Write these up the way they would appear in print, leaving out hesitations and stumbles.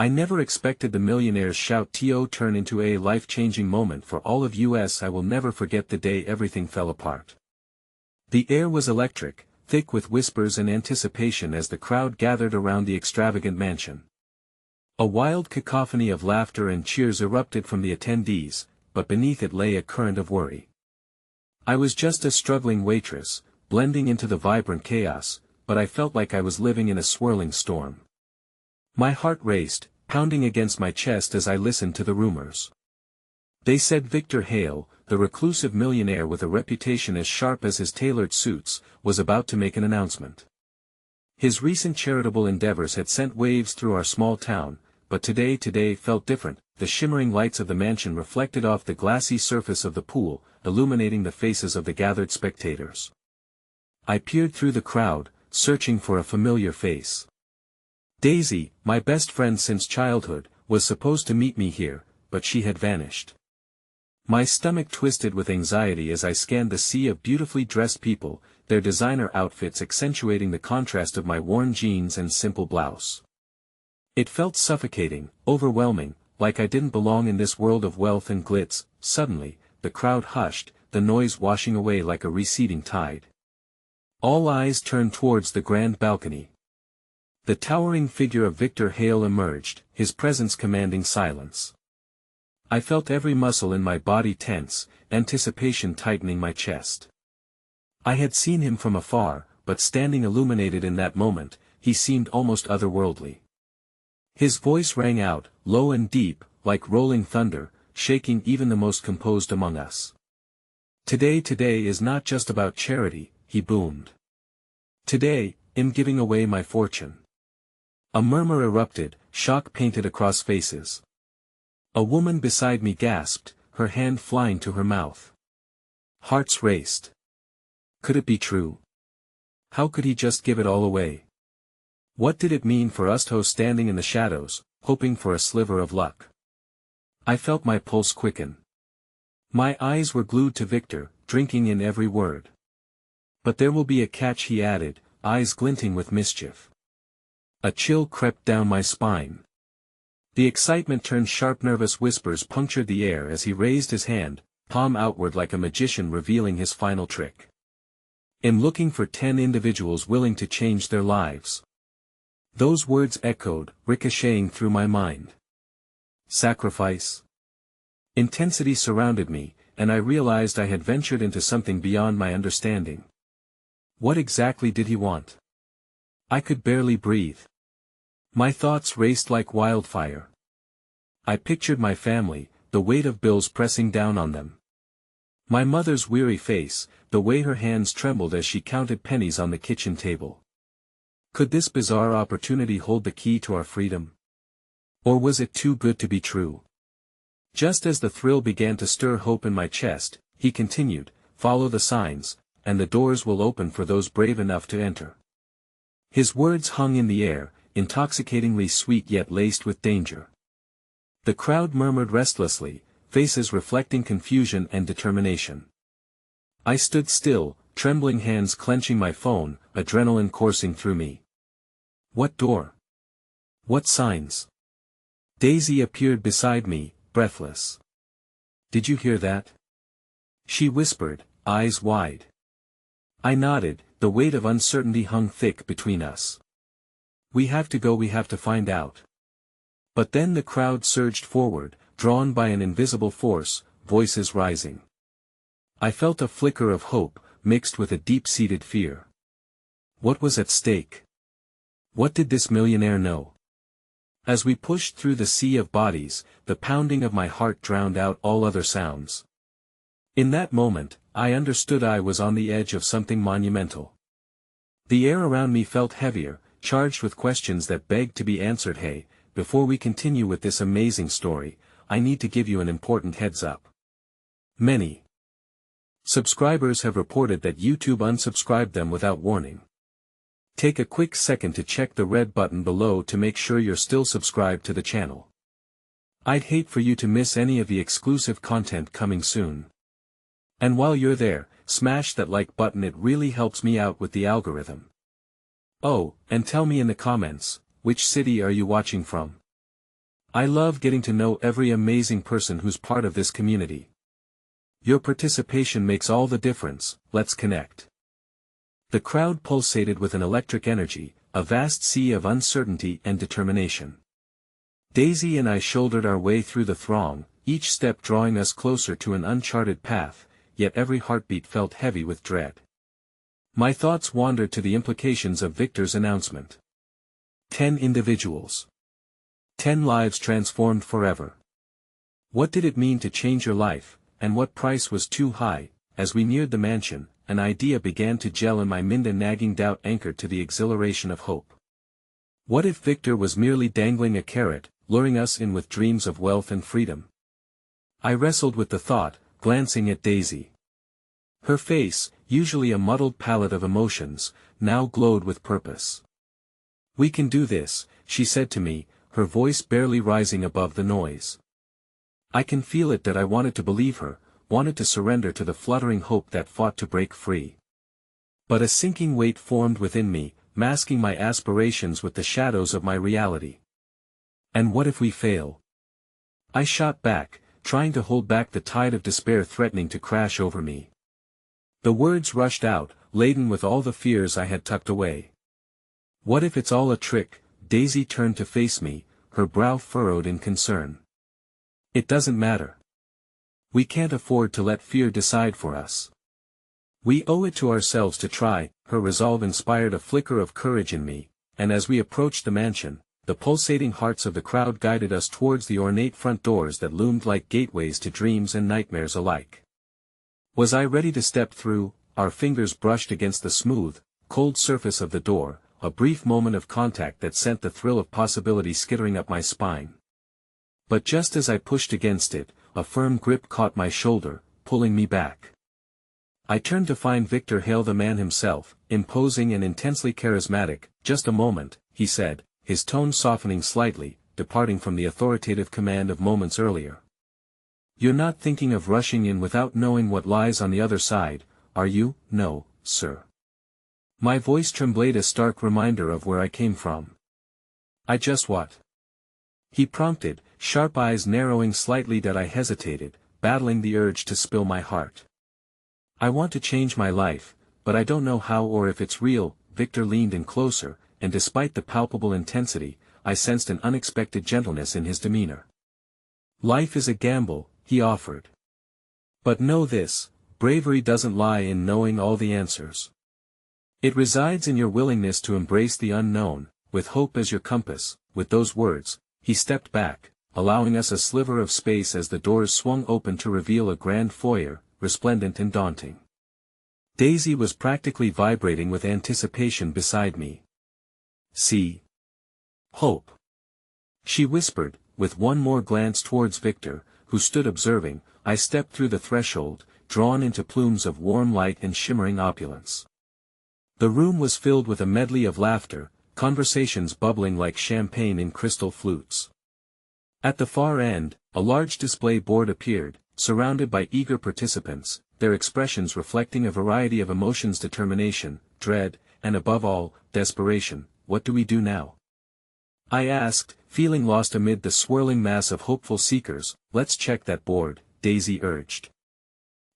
I never expected the Millionaire's shout to turn into a life-changing moment for all of us. I will never forget the day everything fell apart. The air was electric, thick with whispers and anticipation as the crowd gathered around the extravagant mansion. A wild cacophony of laughter and cheers erupted from the attendees, but beneath it lay a current of worry. I was just a struggling waitress, blending into the vibrant chaos, but I felt like I was living in a swirling storm. My heart raced, pounding against my chest as I listened to the rumors. They said Victor Hale, the reclusive millionaire with a reputation as sharp as his tailored suits, was about to make an announcement. His recent charitable endeavors had sent waves through our small town, but today felt different. The shimmering lights of the mansion reflected off the glassy surface of the pool, illuminating the faces of the gathered spectators. I peered through the crowd, searching for a familiar face. Daisy, my best friend since childhood, was supposed to meet me here, but she had vanished. My stomach twisted with anxiety as I scanned the sea of beautifully dressed people, their designer outfits accentuating the contrast of my worn jeans and simple blouse. It felt suffocating, overwhelming, like I didn't belong in this world of wealth and glitz. Suddenly, the crowd hushed, the noise washing away like a receding tide. All eyes turned towards the grand balcony. The towering figure of Victor Hale emerged, his presence commanding silence. I felt every muscle in my body tense, anticipation tightening my chest. I had seen him from afar, but standing illuminated in that moment, he seemed almost otherworldly. His voice rang out, low and deep, like rolling thunder, shaking even the most composed among us. Today is not just about charity, he boomed. Today, I'm giving away my fortune. A murmur erupted, shock painted across faces. A woman beside me gasped, her hand flying to her mouth. Hearts raced. Could it be true? How could he just give it all away? What did it mean for us two standing in the shadows, hoping for a sliver of luck? I felt my pulse quicken. My eyes were glued to Victor, drinking in every word. But there will be a catch, he added, eyes glinting with mischief. A chill crept down my spine. The excitement turned sharp, nervous whispers punctured the air as he raised his hand, palm outward like a magician revealing his final trick. I'm looking for 10 individuals willing to change their lives. Those words echoed, ricocheting through my mind. Sacrifice. Intensity surrounded me, and I realized I had ventured into something beyond my understanding. What exactly did he want? I could barely breathe. My thoughts raced like wildfire. I pictured my family, the weight of bills pressing down on them. My mother's weary face, the way her hands trembled as she counted pennies on the kitchen table. Could this bizarre opportunity hold the key to our freedom? Or was it too good to be true? Just as the thrill began to stir hope in my chest, he continued, follow the signs, and the doors will open for those brave enough to enter. His words hung in the air, intoxicatingly sweet yet laced with danger. The crowd murmured restlessly, faces reflecting confusion and determination. I stood still, trembling hands clenching my phone, adrenaline coursing through me. What door? What signs? Daisy appeared beside me, breathless. Did you hear that? She whispered, eyes wide. I nodded, the weight of uncertainty hung thick between us. We have to go, we have to find out. But then the crowd surged forward, drawn by an invisible force, voices rising. I felt a flicker of hope, mixed with a deep-seated fear. What was at stake? What did this millionaire know? As we pushed through the sea of bodies, the pounding of my heart drowned out all other sounds. In that moment, I understood I was on the edge of something monumental. The air around me felt heavier, charged with questions that begged to be answered. Hey, before we continue with this amazing story, I need to give you an important heads up. Many subscribers have reported that YouTube unsubscribed them without warning. Take a quick second to check the red button below to make sure you're still subscribed to the channel. I'd hate for you to miss any of the exclusive content coming soon. And while you're there, smash that like button, it really helps me out with the algorithm. Oh, and tell me in the comments, which city are you watching from? I love getting to know every amazing person who's part of this community. Your participation makes all the difference, let's connect. The crowd pulsated with an electric energy, a vast sea of uncertainty and determination. Daisy and I shouldered our way through the throng, each step drawing us closer to an uncharted path, yet every heartbeat felt heavy with dread. My thoughts wandered to the implications of Victor's announcement. 10 individuals. 10 lives transformed forever. What did it mean to change your life, and what price was too high? As we neared the mansion, an idea began to gel in my mind, a nagging doubt anchored to the exhilaration of hope. What if Victor was merely dangling a carrot, luring us in with dreams of wealth and freedom? I wrestled with the thought, glancing at Daisy. Her face, usually a muddled palette of emotions, now glowed with purpose. "We can do this," she said to me, her voice barely rising above the noise. I can feel it that I wanted to believe her, wanted to surrender to the fluttering hope that fought to break free. But a sinking weight formed within me, masking my aspirations with the shadows of my reality. And what if we fail? I shot back, trying to hold back the tide of despair threatening to crash over me. The words rushed out, laden with all the fears I had tucked away. What if it's all a trick? Daisy turned to face me, her brow furrowed in concern. It doesn't matter. We can't afford to let fear decide for us. We owe it to ourselves to try. Her resolve inspired a flicker of courage in me, and as we approached the mansion, the pulsating hearts of the crowd guided us towards the ornate front doors that loomed like gateways to dreams and nightmares alike. Was I ready to step through? Our fingers brushed against the smooth, cold surface of the door, a brief moment of contact that sent the thrill of possibility skittering up my spine. But just as I pushed against it, a firm grip caught my shoulder, pulling me back. I turned to find Victor Hale, the man himself, imposing and intensely charismatic. "Just a moment," he said, his tone softening slightly, departing from the authoritative command of moments earlier. "You're not thinking of rushing in without knowing what lies on the other side, are you?" "No, sir." My voice trembled, a stark reminder of where I came from. "I just what?" he prompted, sharp eyes narrowing slightly. That I hesitated, battling the urge to spill my heart. "I want to change my life, but I don't know how or if it's real." Victor leaned in closer, and despite the palpable intensity, I sensed an unexpected gentleness in his demeanor. "Life is a gamble," he offered. "But know this, bravery doesn't lie in knowing all the answers. It resides in your willingness to embrace the unknown, with hope as your compass." With those words, he stepped back, allowing us a sliver of space as the doors swung open to reveal a grand foyer, resplendent and daunting. Daisy was practically vibrating with anticipation beside me. "See? Hope," she whispered, with one more glance towards Victor, who stood observing. I stepped through the threshold, drawn into plumes of warm light and shimmering opulence. The room was filled with a medley of laughter, conversations bubbling like champagne in crystal flutes. At the far end, a large display board appeared, surrounded by eager participants, their expressions reflecting a variety of emotions: determination, dread, and above all, desperation. "What do we do now?" I asked, feeling lost amid the swirling mass of hopeful seekers. "Let's check that board," Daisy urged.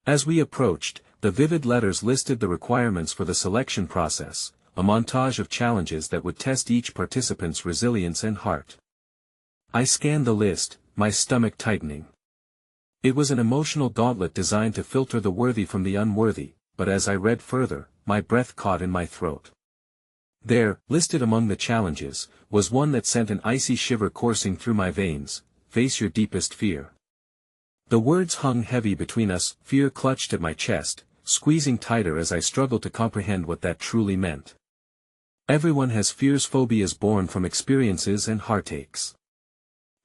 As we approached, the vivid letters listed the requirements for the selection process, a montage of challenges that would test each participant's resilience and heart. I scanned the list, my stomach tightening. It was an emotional gauntlet designed to filter the worthy from the unworthy, but as I read further, my breath caught in my throat. There, listed among the challenges, was one that sent an icy shiver coursing through my veins: "Face your deepest fear." The words hung heavy between us. Fear clutched at my chest, squeezing tighter as I struggled to comprehend what that truly meant. Everyone has fears, phobias born from experiences and heartaches.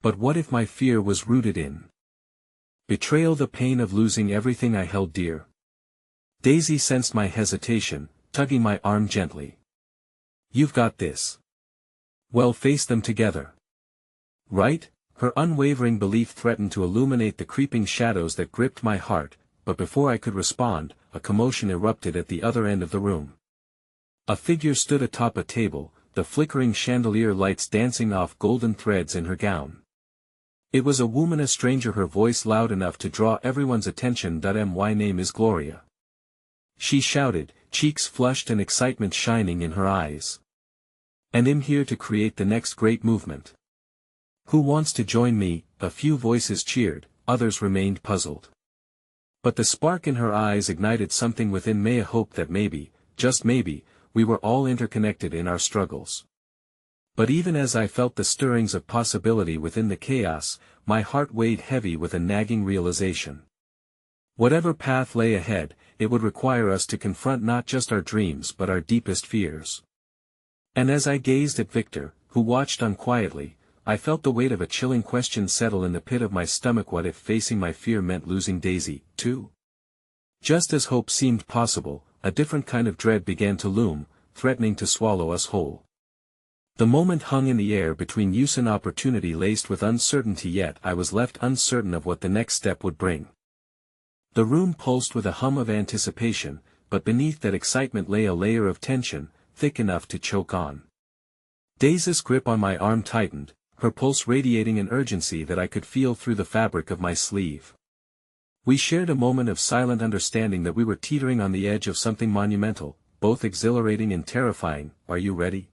But what if my fear was rooted in betrayal, the pain of losing everything I held dear? Daisy sensed my hesitation, tugging my arm gently. "You've got this. Well, face them together. Right?" Her unwavering belief threatened to illuminate the creeping shadows that gripped my heart, but before I could respond, a commotion erupted at the other end of the room. A figure stood atop a table, the flickering chandelier lights dancing off golden threads in her gown. It was a woman, a stranger, her voice loud enough to draw everyone's attention. My name is Gloria. She shouted, cheeks flushed and excitement shining in her eyes. And I'm here to create the next great movement. Who wants to join me? A few voices cheered, others remained puzzled. But the spark in her eyes ignited something within me, a hope that maybe, just maybe, we were all interconnected in our struggles. But even as I felt the stirrings of possibility within the chaos, my heart weighed heavy with a nagging realization. Whatever path lay ahead, it would require us to confront not just our dreams but our deepest fears. And as I gazed at Victor, who watched on quietly, I felt the weight of a chilling question settle in the pit of my stomach. What if facing my fear meant losing Daisy, too? Just as hope seemed possible, a different kind of dread began to loom, threatening to swallow us whole. The moment hung in the air between use and opportunity, laced with uncertainty, yet I was left uncertain of what the next step would bring. The room pulsed with a hum of anticipation, but beneath that excitement lay a layer of tension, thick enough to choke on. Daisy's grip on my arm tightened, her pulse radiating an urgency that I could feel through the fabric of my sleeve. We shared a moment of silent understanding that we were teetering on the edge of something monumental, both exhilarating and terrifying. Are you ready?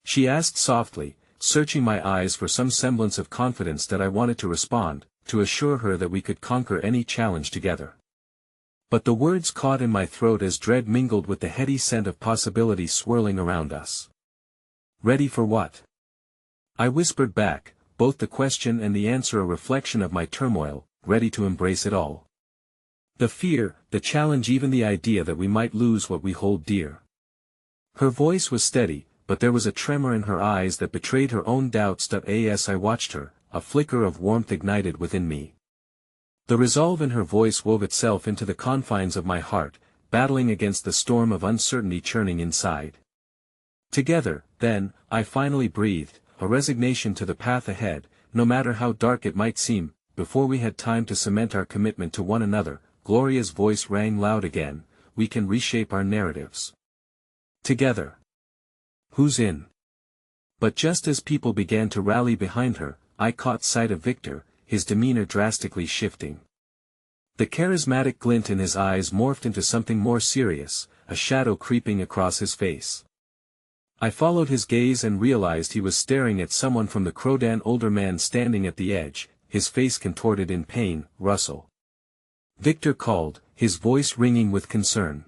She asked softly, searching my eyes for some semblance of confidence that I wanted to respond, to assure her that we could conquer any challenge together. But the words caught in my throat as dread mingled with the heady scent of possibility swirling around us. Ready for what? I whispered back, both the question and the answer a reflection of my turmoil, ready to embrace it all. The fear, the challenge, even the idea that we might lose what we hold dear. Her voice was steady, but there was a tremor in her eyes that betrayed her own doubts. As I watched her, a flicker of warmth ignited within me. The resolve in her voice wove itself into the confines of my heart, battling against the storm of uncertainty churning inside. Together, then, I finally breathed, a resignation to the path ahead, no matter how dark it might seem. Before we had time to cement our commitment to one another, Gloria's voice rang loud again. We can reshape our narratives. Together. Who's in? But just as people began to rally behind her, I caught sight of Victor, his demeanor drastically shifting. The charismatic glint in his eyes morphed into something more serious, a shadow creeping across his face. I followed his gaze and realized he was staring at someone from the crowd, an older man standing at the edge, his face contorted in pain. Russell. Victor called, his voice ringing with concern.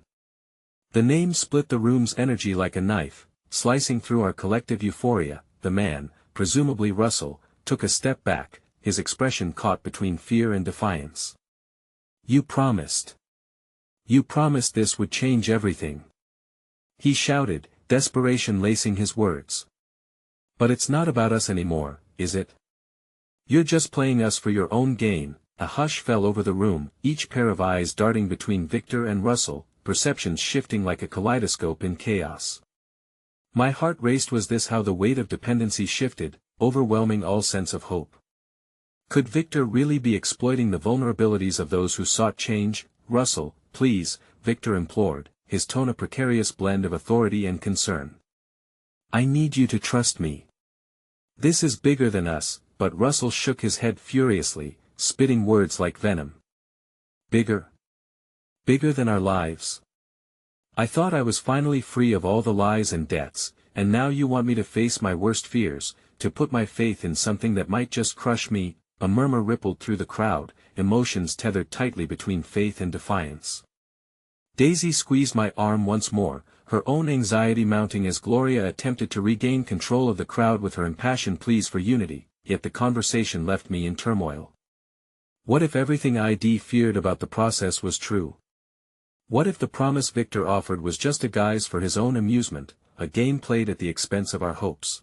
The name split the room's energy like a knife, slicing through our collective euphoria. The man, presumably Russell, took a step back, his expression caught between fear and defiance. You promised. You promised this would change everything. He shouted, desperation lacing his words. But it's not about us anymore, is it? You're just playing us for your own gain. A hush fell over the room, each pair of eyes darting between Victor and Russell, perceptions shifting like a kaleidoscope in chaos. My heart raced. Was this how the weight of dependency shifted, overwhelming all sense of hope? Could Victor really be exploiting the vulnerabilities of those who sought change? Russell, please, Victor implored, his tone a precarious blend of authority and concern. I need you to trust me. This is bigger than us. But Russell shook his head furiously, spitting words like venom. Bigger? Bigger than our lives? I thought I was finally free of all the lies and debts, and now you want me to face my worst fears, to put my faith in something that might just crush me? A murmur rippled through the crowd, emotions tethered tightly between faith and defiance. Daisy squeezed my arm once more, her own anxiety mounting as Gloria attempted to regain control of the crowd with her impassioned pleas for unity, yet the conversation left me in turmoil. What if everything I'd feared about the process was true? What if the promise Victor offered was just a guise for his own amusement, a game played at the expense of our hopes?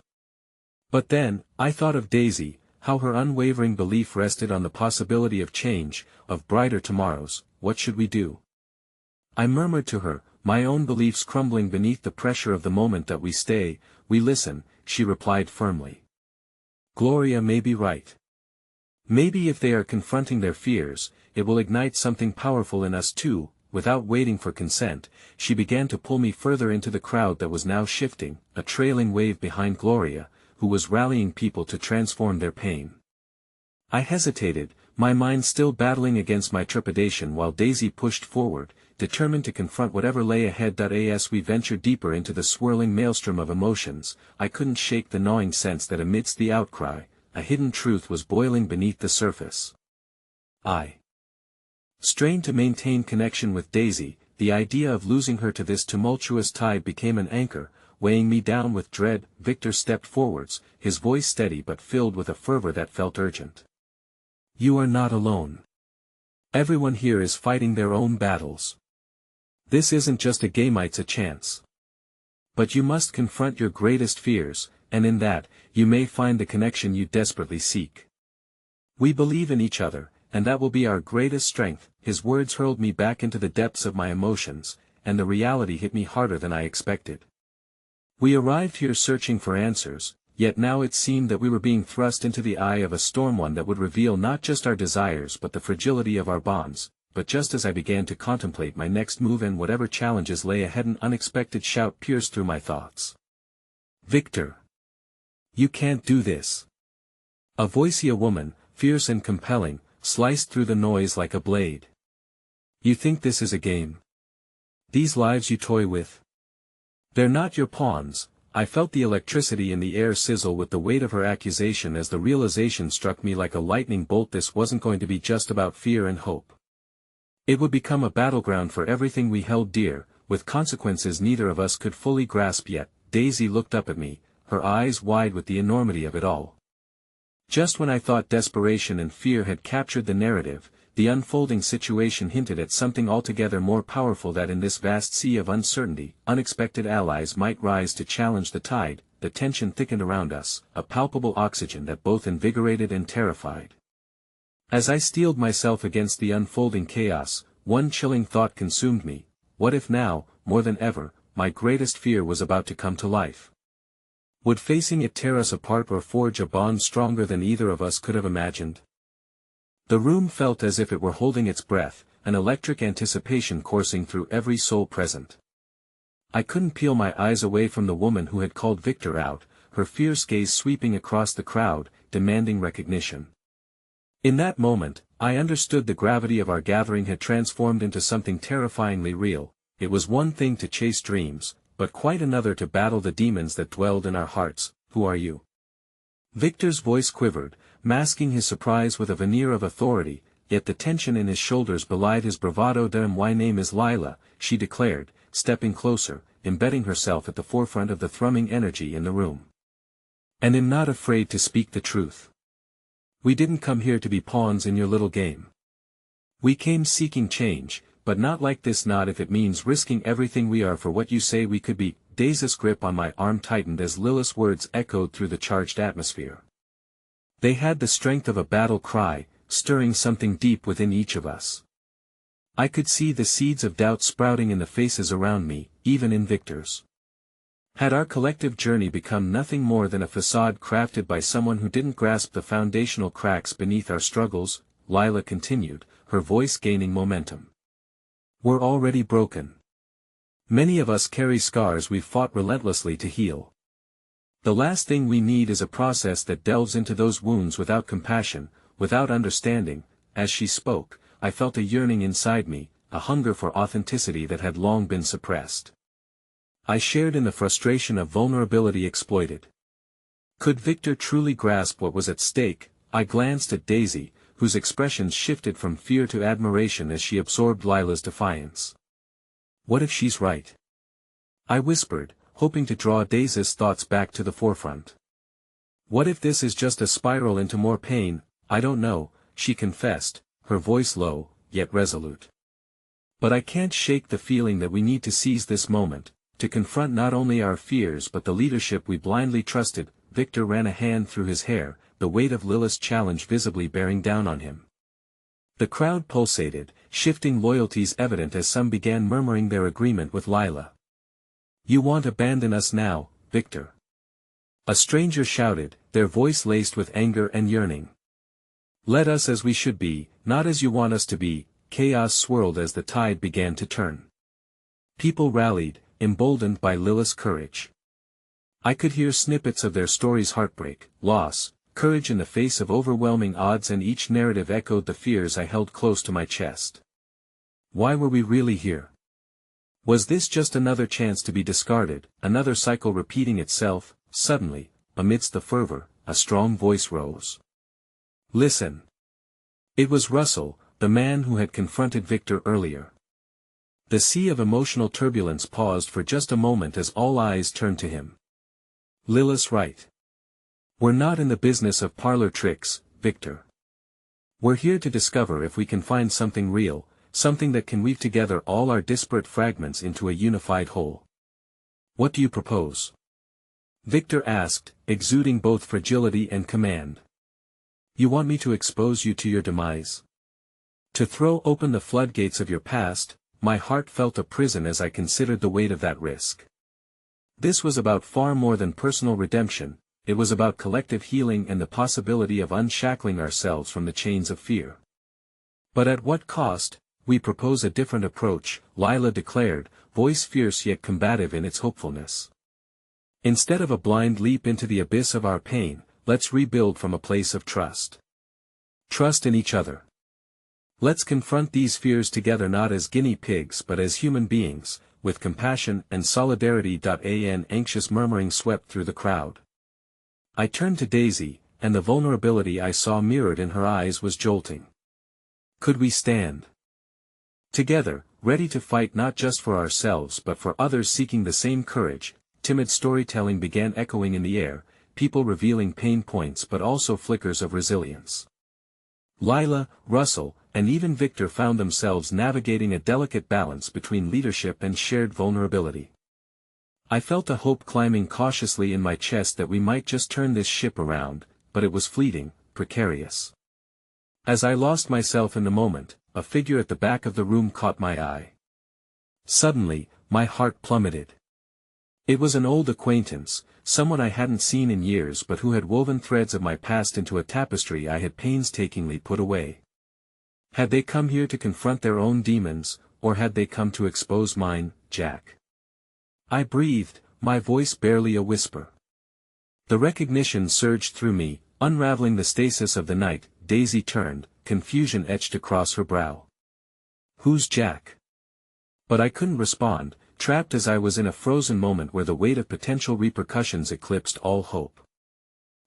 But then, I thought of Daisy, how her unwavering belief rested on the possibility of change, of brighter tomorrows. What should we do? I murmured to her, my own beliefs crumbling beneath the pressure of the moment. That we stay, we listen, she replied firmly. Gloria may be right. Maybe if they are confronting their fears, it will ignite something powerful in us too. Without waiting for consent, she began to pull me further into the crowd that was now shifting, a trailing wave behind Gloria, who was rallying people to transform their pain. I hesitated, my mind still battling against my trepidation while Daisy pushed forward, determined to confront whatever lay ahead. As we ventured deeper into the swirling maelstrom of emotions, I couldn't shake the gnawing sense that amidst the outcry, a hidden truth was boiling beneath the surface. I strained to maintain connection with Daisy. The idea of losing her to this tumultuous tide became an anchor, weighing me down with dread. Victor stepped forwards, his voice steady but filled with a fervor that felt urgent. You are not alone. Everyone here is fighting their own battles. This isn't just a game, it's a chance. But you must confront your greatest fears, and in that, you may find the connection you desperately seek. We believe in each other, and that will be our greatest strength. His words hurled me back into the depths of my emotions, and the reality hit me harder than I expected. We arrived here searching for answers, yet now it seemed that we were being thrust into the eye of a storm, one that would reveal not just our desires but the fragility of our bonds. But just as I began to contemplate my next move and whatever challenges lay ahead, an unexpected shout pierced through my thoughts. Victor! You can't do this! A voicey, a woman, fierce and compelling, sliced through the noise like a blade. You think this is a game? These lives you toy with? They're not your pawns. I felt the electricity in the air sizzle with the weight of her accusation as the realization struck me like a lightning bolt. This wasn't going to be just about fear and hope. It would become a battleground for everything we held dear, with consequences neither of us could fully grasp yet. Daisy looked up at me, her eyes wide with the enormity of it all. Just when I thought desperation and fear had captured the narrative, the unfolding situation hinted at something altogether more powerful, that in this vast sea of uncertainty, unexpected allies might rise to challenge the tide. The tension thickened around us, a palpable oxygen that both invigorated and terrified. As I steeled myself against the unfolding chaos, one chilling thought consumed me. What if now, more than ever, my greatest fear was about to come to life? Would facing it tear us apart or forge a bond stronger than either of us could have imagined? The room felt as if it were holding its breath, an electric anticipation coursing through every soul present. I couldn't peel my eyes away from the woman who had called Victor out, her fierce gaze sweeping across the crowd, demanding recognition. In that moment, I understood the gravity of our gathering had transformed into something terrifyingly real. It was one thing to chase dreams, but quite another to battle the demons that dwelled in our hearts. Who are you? Victor's voice quivered, masking his surprise with a veneer of authority, yet the tension in his shoulders belied his bravado. My name is Lila, she declared, stepping closer, embedding herself at the forefront of the thrumming energy in the room. And am not afraid to speak the truth. We didn't come here to be pawns in your little game. We came seeking change, but not like this, not if it means risking everything we are for what you say we could be. Daisy's grip on my arm tightened as Lilith's words echoed through the charged atmosphere. They had the strength of a battle cry, stirring something deep within each of us. I could see the seeds of doubt sprouting in the faces around me, even in Victor's. Had our collective journey become nothing more than a facade crafted by someone who didn't grasp the foundational cracks beneath our struggles? Lila continued, her voice gaining momentum. We're already broken. Many of us carry scars we've fought relentlessly to heal. The last thing we need is a process that delves into those wounds without compassion, without understanding. As she spoke, I felt a yearning inside me, a hunger for authenticity that had long been suppressed. I shared in the frustration of vulnerability exploited. Could Victor truly grasp what was at stake? I glanced at Daisy, whose expressions shifted from fear to admiration as she absorbed Lila's defiance. What if she's right? I whispered, hoping to draw Daisy's thoughts back to the forefront. What if this is just a spiral into more pain? I don't know, she confessed, her voice low, yet resolute. But I can't shake the feeling that we need to seize this moment, to confront not only our fears but the leadership we blindly trusted. Victor ran a hand through his hair, the weight of Lilith's challenge visibly bearing down on him. The crowd pulsated, shifting loyalties evident as some began murmuring their agreement with Lila. You won't abandon us now, Victor? A stranger shouted, their voice laced with anger and yearning. Let us as we should be, not as you want us to be. Chaos swirled as the tide began to turn. People rallied, emboldened by Lilith's courage. I could hear snippets of their stories: heartbreak, loss, courage in the face of overwhelming odds, and each narrative echoed the fears I held close to my chest. Why were we really here? Was this just another chance to be discarded, another cycle repeating itself? Suddenly, amidst the fervor, a strong voice rose. Listen. It was Russell, the man who had confronted Victor earlier. The sea of emotional turbulence paused for just a moment as all eyes turned to him. Lila's right. We're not in the business of parlor tricks, Victor. We're here to discover if we can find something real, something that can weave together all our disparate fragments into a unified whole. What do you propose? Victor asked, exuding both fragility and command. You want me to expose you to your demise? To throw open the floodgates of your past? My heart felt a prison as I considered the weight of that risk. This was about far more than personal redemption. It was about collective healing and the possibility of unshackling ourselves from the chains of fear. But at what cost? We propose a different approach, Lila declared, voice fierce yet combative in its hopefulness. Instead of a blind leap into the abyss of our pain, let's rebuild from a place of trust. Trust in each other. Let's confront these fears together, not as guinea pigs but as human beings, with compassion and solidarity. An anxious murmuring swept through the crowd. I turned to Daisy, and the vulnerability I saw mirrored in her eyes was jolting. Could we stand together, ready to fight not just for ourselves but for others seeking the same courage? Timid storytelling began echoing in the air, people revealing pain points but also flickers of resilience. Lila, Russell, and even Victor found themselves navigating a delicate balance between leadership and shared vulnerability. I felt a hope climbing cautiously in my chest that we might just turn this ship around, but it was fleeting, precarious. As I lost myself in the moment, a figure at the back of the room caught my eye. Suddenly, my heart plummeted. It was an old acquaintance, someone I hadn't seen in years but who had woven threads of my past into a tapestry I had painstakingly put away. Had they come here to confront their own demons, or had they come to expose mine, Jack? I breathed, my voice barely a whisper. The recognition surged through me, unraveling the stasis of the night. Daisy turned, confusion etched across her brow. Who's Jack? But I couldn't respond, trapped as I was in a frozen moment where the weight of potential repercussions eclipsed all hope.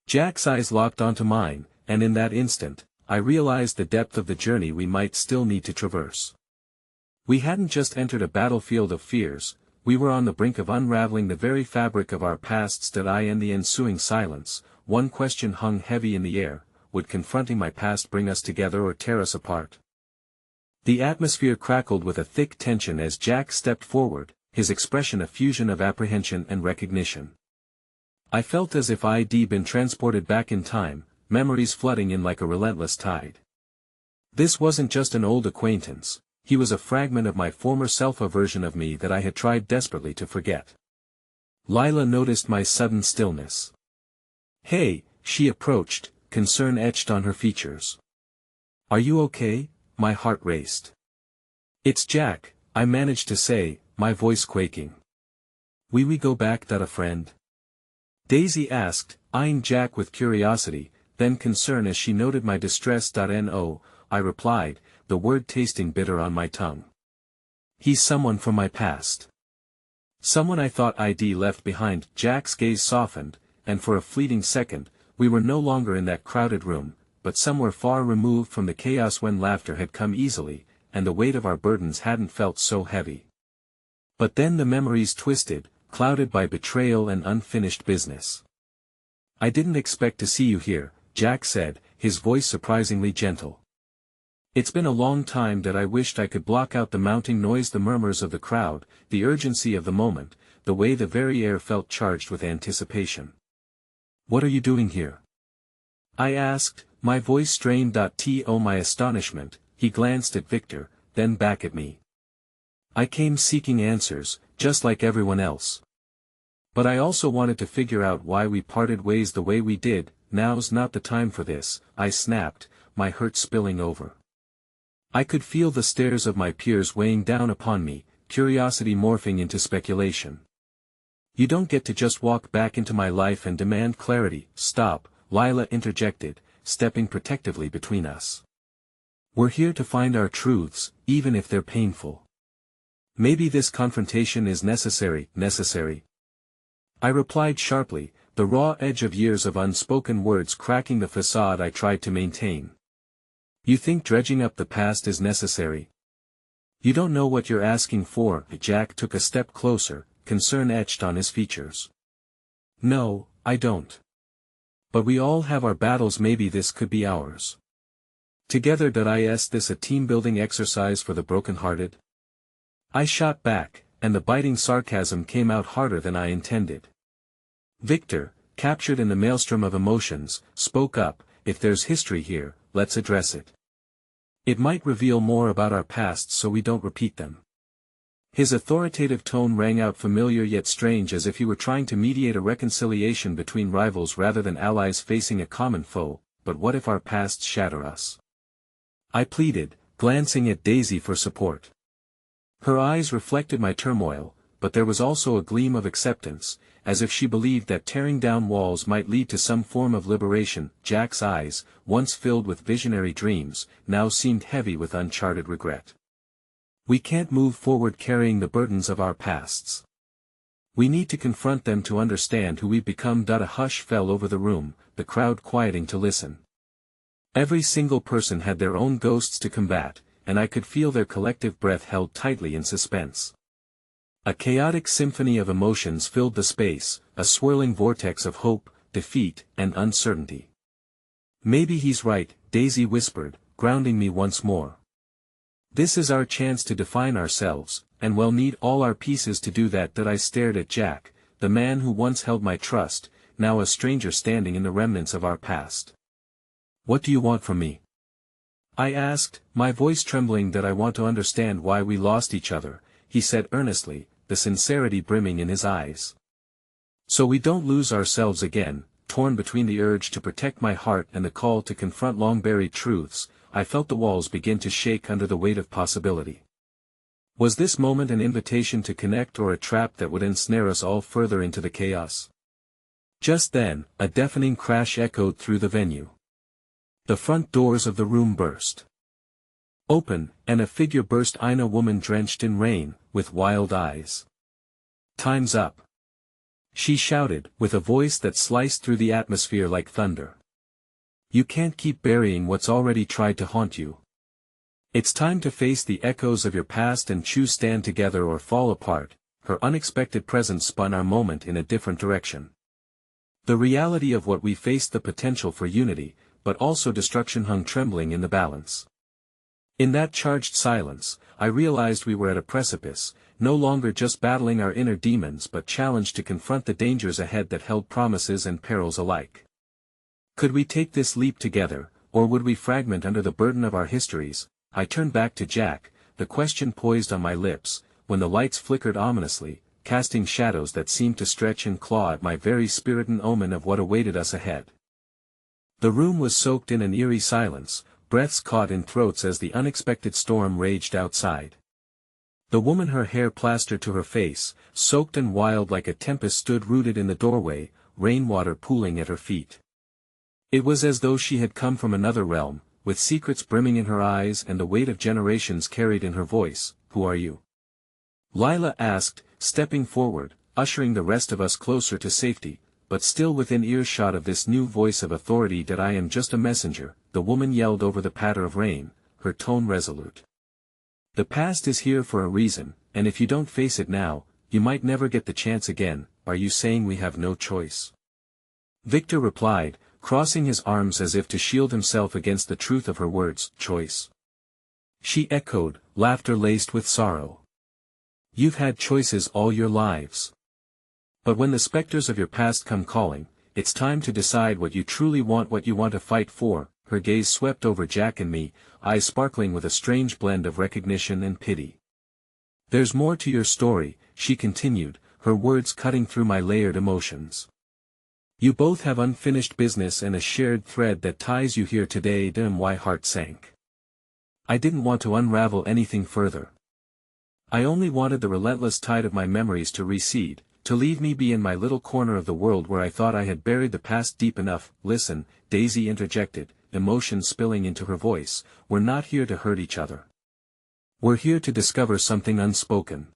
Jack's eyes locked onto mine, and in that instant, I realized the depth of the journey we might still need to traverse. We hadn't just entered a battlefield of fears, we were on the brink of unraveling the very fabric of our pasts. In the ensuing silence, one question hung heavy in the air: would confronting my past bring us together or tear us apart? The atmosphere crackled with a thick tension as Jack stepped forward, his expression a fusion of apprehension and recognition. I felt as if I'd been transported back in time, memories flooding in like a relentless tide. This wasn't just an old acquaintance, he was a fragment of my former self, a version of me that I had tried desperately to forget. Lila noticed my sudden stillness. Hey, she approached, concern etched on her features. Are you okay? My heart raced. It's Jack, I managed to say, my voice quaking. We go back? A friend? Daisy asked, eyeing Jack with curiosity, then concern as she noted my distress. No, I replied, the word tasting bitter on my tongue. He's someone from my past. Someone I thought I'd left behind. Jack's gaze softened, and for a fleeting second, we were no longer in that crowded room, but somewhere far removed from the chaos when laughter had come easily, and the weight of our burdens hadn't felt so heavy. But then the memories twisted, clouded by betrayal and unfinished business. I didn't expect to see you here, Jack said, his voice surprisingly gentle. It's been a long time. I wished I could block out the mounting noise, the murmurs of the crowd, the urgency of the moment, the way the very air felt charged with anticipation. What are you doing here? I asked, my voice strained. To my astonishment, he glanced at Victor, then back at me. I came seeking answers, just like everyone else. But I also wanted to figure out why we parted ways the way we did. Now's not the time for this, I snapped, my hurt spilling over. I could feel the stares of my peers weighing down upon me, curiosity morphing into speculation. You don't get to just walk back into my life and demand clarity. Stop, Lila interjected, stepping protectively between us. We're here to find our truths, even if they're painful. Maybe this confrontation is necessary. I replied sharply, the raw edge of years of unspoken words cracking the facade I tried to maintain. You think dredging up the past is necessary? You don't know what you're asking for. Jack took a step closer, concern etched on his features. No, I don't. But we all have our battles. Maybe this could be ours. Together. Is this a team-building exercise for the broken-hearted? I shot back, and the biting sarcasm came out harder than I intended. Victor, captured in the maelstrom of emotions, spoke up, if there's history here, let's address it. It might reveal more about our past so we don't repeat them. His authoritative tone rang out familiar yet strange, as if he were trying to mediate a reconciliation between rivals rather than allies facing a common foe. But what if our pasts shatter us? I pleaded, glancing at Daisy for support. Her eyes reflected my turmoil, but there was also a gleam of acceptance, as if she believed that tearing down walls might lead to some form of liberation. Jack's eyes, once filled with visionary dreams, now seemed heavy with uncharted regret. We can't move forward carrying the burdens of our pasts. We need to confront them to understand who we've become. A hush fell over the room, the crowd quieting to listen. Every single person had their own ghosts to combat, and I could feel their collective breath held tightly in suspense. A chaotic symphony of emotions filled the space, a swirling vortex of hope, defeat, and uncertainty. Maybe he's right, Daisy whispered, grounding me once more. This is our chance to define ourselves, and we'll need all our pieces to do that. I stared at Jack, the man who once held my trust, now a stranger standing in the remnants of our past. What do you want from me? I asked, my voice trembling. I want to understand why we lost each other, he said earnestly, the sincerity brimming in his eyes. So we don't lose ourselves again. Torn between the urge to protect my heart and the call to confront long-buried truths, I felt the walls begin to shake under the weight of possibility. Was this moment an invitation to connect or a trap that would ensnare us all further into the chaos? Just then, a deafening crash echoed through the venue. The front doors of the room burst open, and a figure burst in, a woman drenched in rain, with wild eyes. Time's up, she shouted, with a voice that sliced through the atmosphere like thunder. You can't keep burying what's already tried to haunt you. It's time to face the echoes of your past and choose: stand together or fall apart. Her unexpected presence spun our moment in a different direction. The reality of what we faced, the potential for unity, but also destruction, hung trembling in the balance. In that charged silence, I realized we were at a precipice, no longer just battling our inner demons but challenged to confront the dangers ahead that held promises and perils alike. Could we take this leap together, or would we fragment under the burden of our histories? I turned back to Jack, the question poised on my lips, when the lights flickered ominously, casting shadows that seemed to stretch and claw at my very spirit, an omen of what awaited us ahead. The room was soaked in an eerie silence, breaths caught in throats as the unexpected storm raged outside. The woman, her hair plastered to her face, soaked and wild like a tempest, stood rooted in the doorway, rainwater pooling at her feet. It was as though she had come from another realm, with secrets brimming in her eyes and the weight of generations carried in her voice. Who are you? Lila asked, stepping forward, ushering the rest of us closer to safety, but still within earshot of this new voice of authority. I am just a messenger, the woman yelled over the patter of rain, her tone resolute. The past is here for a reason, and if you don't face it now, you might never get the chance again. Are you saying we have no choice? Victor replied, crossing his arms as if to shield himself against the truth of her words. Choice? She echoed, laughter laced with sorrow. You've had choices all your lives. But when the specters of your past come calling, it's time to decide what you truly want, what you want to fight for. Her gaze swept over Jack and me, eyes sparkling with a strange blend of recognition and pity. There's more to your story, she continued, her words cutting through my layered emotions. You both have unfinished business and a shared thread that ties you here today. My heart sank. I didn't want to unravel anything further. I only wanted the relentless tide of my memories to recede, to leave me be in my little corner of the world where I thought I had buried the past deep enough. Listen, Daisy interjected, emotion spilling into her voice, we're not here to hurt each other. We're here to discover something unspoken.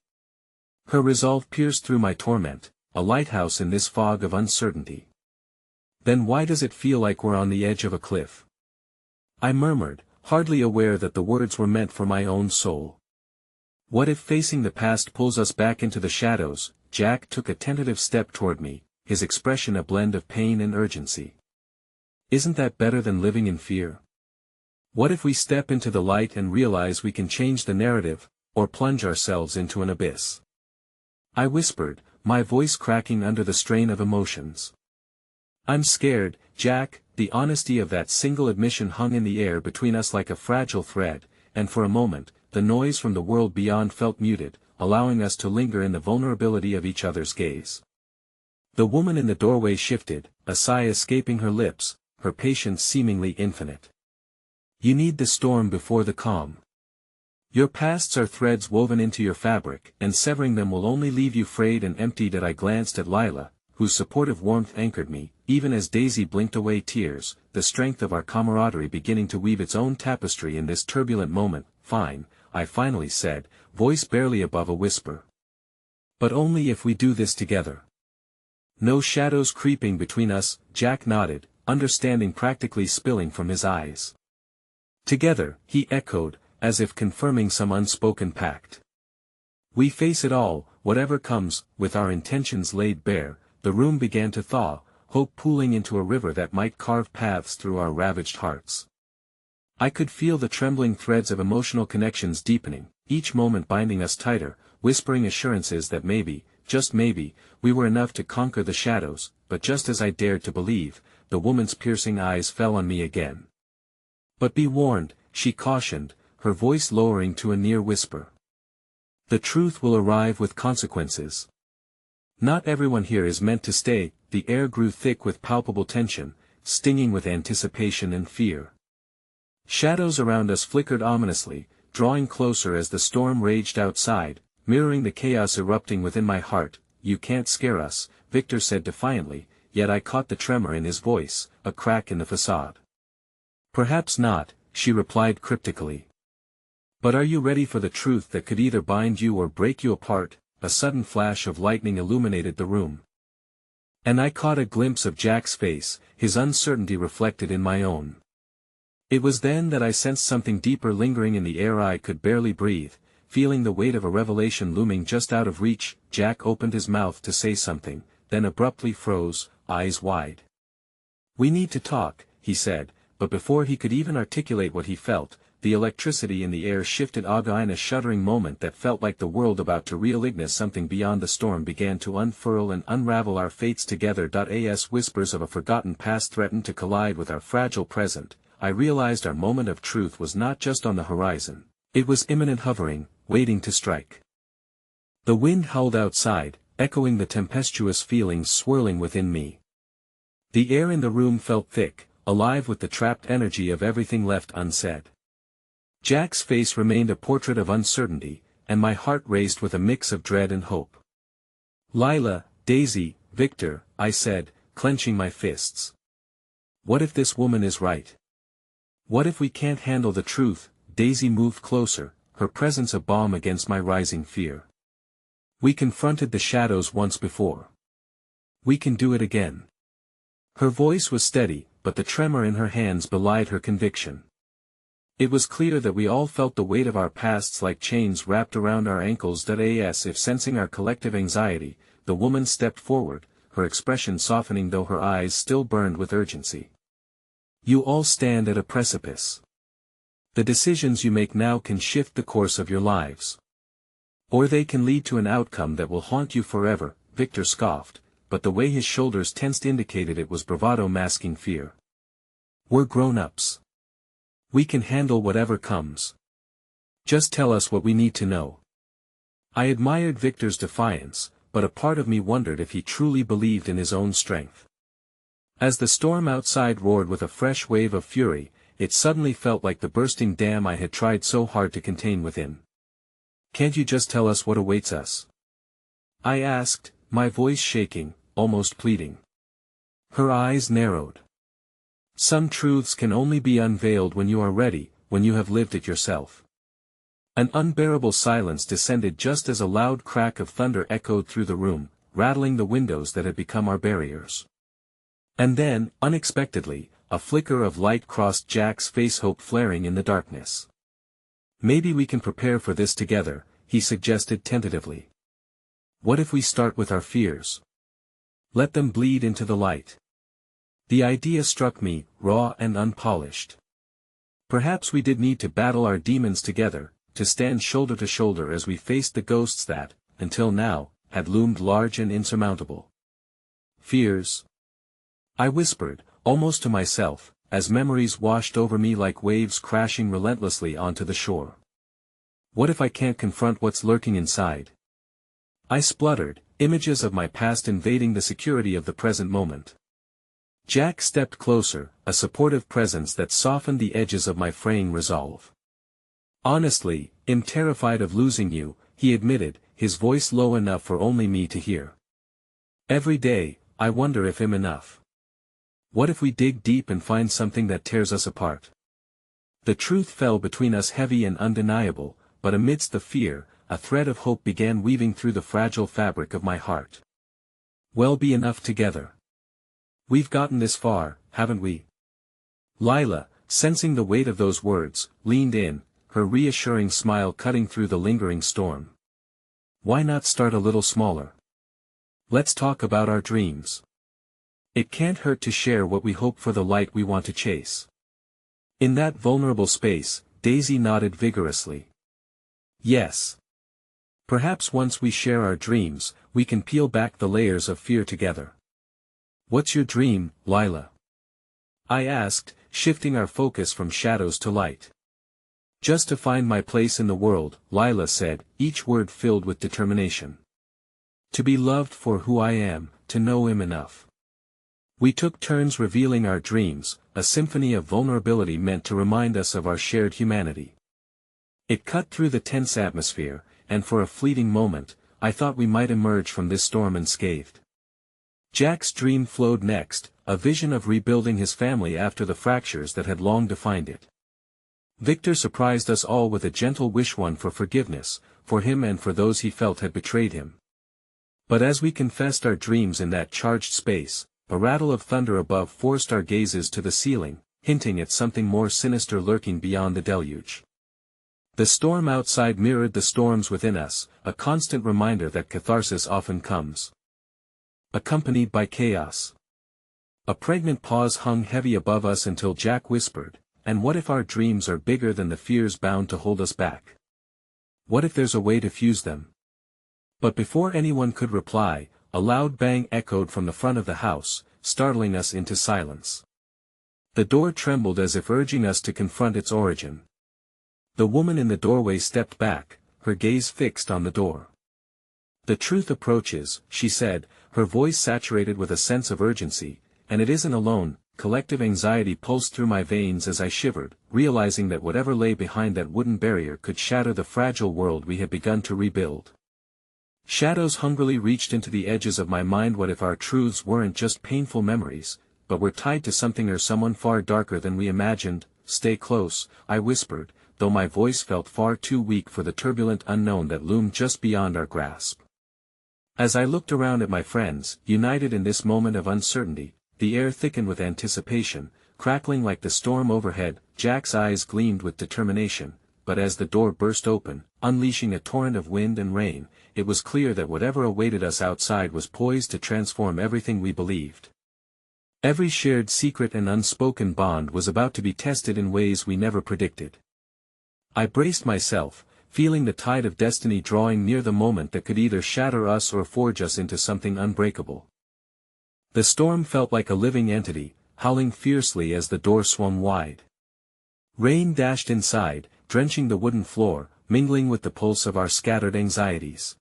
Her resolve pierced through my torment, a lighthouse in this fog of uncertainty. Then why does it feel like we're on the edge of a cliff? I murmured, hardly aware that the words were meant for my own soul. What if facing the past pulls us back into the shadows? Jack took a tentative step toward me, his expression a blend of pain and urgency. Isn't that better than living in fear? What if we step into the light and realize we can change the narrative, or plunge ourselves into an abyss? I whispered, my voice cracking under the strain of emotions. I'm scared, Jack. The honesty of that single admission hung in the air between us like a fragile thread, and for a moment, the noise from the world beyond felt muted, allowing us to linger in the vulnerability of each other's gaze. The woman in the doorway shifted, a sigh escaping her lips, her patience seemingly infinite. You need the storm before the calm. Your pasts are threads woven into your fabric, and severing them will only leave you frayed and emptied. I glanced at Lila, whose supportive warmth anchored me, even as Daisy blinked away tears, the strength of our camaraderie beginning to weave its own tapestry in this turbulent moment. Fine, I finally said, voice barely above a whisper. But only if we do this together. No shadows creeping between us. Jack nodded, understanding practically spilling from his eyes. Together, he echoed, as if confirming some unspoken pact. We face it all, whatever comes. With our intentions laid bare, the room began to thaw, hope pooling into a river that might carve paths through our ravaged hearts. I could feel the trembling threads of emotional connections deepening, each moment binding us tighter, whispering assurances that maybe, just maybe, we were enough to conquer the shadows. But just as I dared to believe, the woman's piercing eyes fell on me again. But be warned, she cautioned, her voice lowering to a near whisper. The truth will arrive with consequences. Not everyone here is meant to stay. The air grew thick with palpable tension, stinging with anticipation and fear. Shadows around us flickered ominously, drawing closer as the storm raged outside, mirroring the chaos erupting within my heart. You can't scare us, Victor said defiantly, yet I caught the tremor in his voice, a crack in the facade. Perhaps not, she replied cryptically. But are you ready for the truth that could either bind you or break you apart? A sudden flash of lightning illuminated the room. And I caught a glimpse of Jack's face, his uncertainty reflected in my own. It was then that I sensed something deeper lingering in the air. I could barely breathe, feeling the weight of a revelation looming just out of reach. Jack opened his mouth to say something, then abruptly froze, eyes wide. We need to talk, he said, but before he could even articulate what he felt, the electricity in the air shifted. In a shuddering moment that felt like the world about to reignite, something beyond the storm began to unfurl and unravel our fates together. As whispers of a forgotten past threatened to collide with our fragile present, I realized our moment of truth was not just on the horizon, it was imminent, hovering, waiting to strike. The wind howled outside, echoing the tempestuous feelings swirling within me. The air in the room felt thick, alive with the trapped energy of everything left unsaid. Jack's face remained a portrait of uncertainty, and my heart raced with a mix of dread and hope. Lila, Daisy, Victor, I said, clenching my fists. What if this woman is right? What if we can't handle the truth? Daisy moved closer, her presence a balm against my rising fear. We confronted the shadows once before. We can do it again. Her voice was steady, but the tremor in her hands belied her conviction. It was clear that we all felt the weight of our pasts like chains wrapped around our ankles. If sensing our collective anxiety, the woman stepped forward, her expression softening though her eyes still burned with urgency. You all stand at a precipice. The decisions you make now can shift the course of your lives. Or they can lead to an outcome that will haunt you forever. Victor scoffed, but the way his shoulders tensed indicated it was bravado masking fear. We're grown-ups. We can handle whatever comes. Just tell us what we need to know. I admired Victor's defiance, but a part of me wondered if he truly believed in his own strength. As the storm outside roared with a fresh wave of fury, it suddenly felt like the bursting dam I had tried so hard to contain within. Can't you just tell us what awaits us? I asked, my voice shaking, almost pleading. Her eyes narrowed. Some truths can only be unveiled when you are ready, when you have lived it yourself. An unbearable silence descended just as a loud crack of thunder echoed through the room, rattling the windows that had become our barriers. And then, unexpectedly, a flicker of light crossed Jack's face, hope flaring in the darkness. Maybe we can prepare for this together, he suggested tentatively. What if we start with our fears? Let them bleed into the light. The idea struck me, raw and unpolished. Perhaps we did need to battle our demons together, to stand shoulder to shoulder as we faced the ghosts that, until now, had loomed large and insurmountable. Fears? I whispered, almost to myself, as memories washed over me like waves crashing relentlessly onto the shore. What if I can't confront what's lurking inside? I spluttered, images of my past invading the security of the present moment. Jack stepped closer, a supportive presence that softened the edges of my fraying resolve. Honestly, I'm terrified of losing you, he admitted, his voice low enough for only me to hear. Every day, I wonder if I'm enough. What if we dig deep and find something that tears us apart? The truth fell between us heavy and undeniable, but amidst the fear, a thread of hope began weaving through the fragile fabric of my heart. We'll be enough together. We've gotten this far, haven't we? Lila, sensing the weight of those words, leaned in, her reassuring smile cutting through the lingering storm. Why not start a little smaller? Let's talk about our dreams. It can't hurt to share what we hope for, the light we want to chase. In that vulnerable space, Daisy nodded vigorously. Yes. Perhaps once we share our dreams, we can peel back the layers of fear together. What's your dream, Lila? I asked, shifting our focus from shadows to light. Just to find my place in the world, Lila said, each word filled with determination. To be loved for who I am, to know him enough. We took turns revealing our dreams, a symphony of vulnerability meant to remind us of our shared humanity. It cut through the tense atmosphere, and for a fleeting moment, I thought we might emerge from this storm unscathed. Jack's dream flowed next, a vision of rebuilding his family after the fractures that had long defined it. Victor surprised us all with a gentle wish, one for forgiveness, for him and for those he felt had betrayed him. But as we confessed our dreams in that charged space, a rattle of thunder above forced our gazes to the ceiling, hinting at something more sinister lurking beyond the deluge. The storm outside mirrored the storms within us, a constant reminder that catharsis often comes accompanied by chaos. A pregnant pause hung heavy above us until Jack whispered, and what if our dreams are bigger than the fears bound to hold us back? What if there's a way to fuse them? But before anyone could reply, a loud bang echoed from the front of the house, startling us into silence. The door trembled as if urging us to confront its origin. The woman in the doorway stepped back, her gaze fixed on the door. The truth approaches, she said, her voice saturated with a sense of urgency, and it isn't alone. Collective anxiety pulsed through my veins as I shivered, realizing that whatever lay behind that wooden barrier could shatter the fragile world we had begun to rebuild. Shadows hungrily reached into the edges of my mind. What if our truths weren't just painful memories, but were tied to something or someone far darker than we imagined? Stay close, I whispered, though my voice felt far too weak for the turbulent unknown that loomed just beyond our grasp. As I looked around at my friends, united in this moment of uncertainty, the air thickened with anticipation, crackling like the storm overhead. Jack's eyes gleamed with determination, but as the door burst open, unleashing a torrent of wind and rain, it was clear that whatever awaited us outside was poised to transform everything we believed. Every shared secret and unspoken bond was about to be tested in ways we never predicted. I braced myself, feeling the tide of destiny drawing near, the moment that could either shatter us or forge us into something unbreakable. The storm felt like a living entity, howling fiercely as the door swung wide. Rain dashed inside, drenching the wooden floor, mingling with the pulse of our scattered anxieties.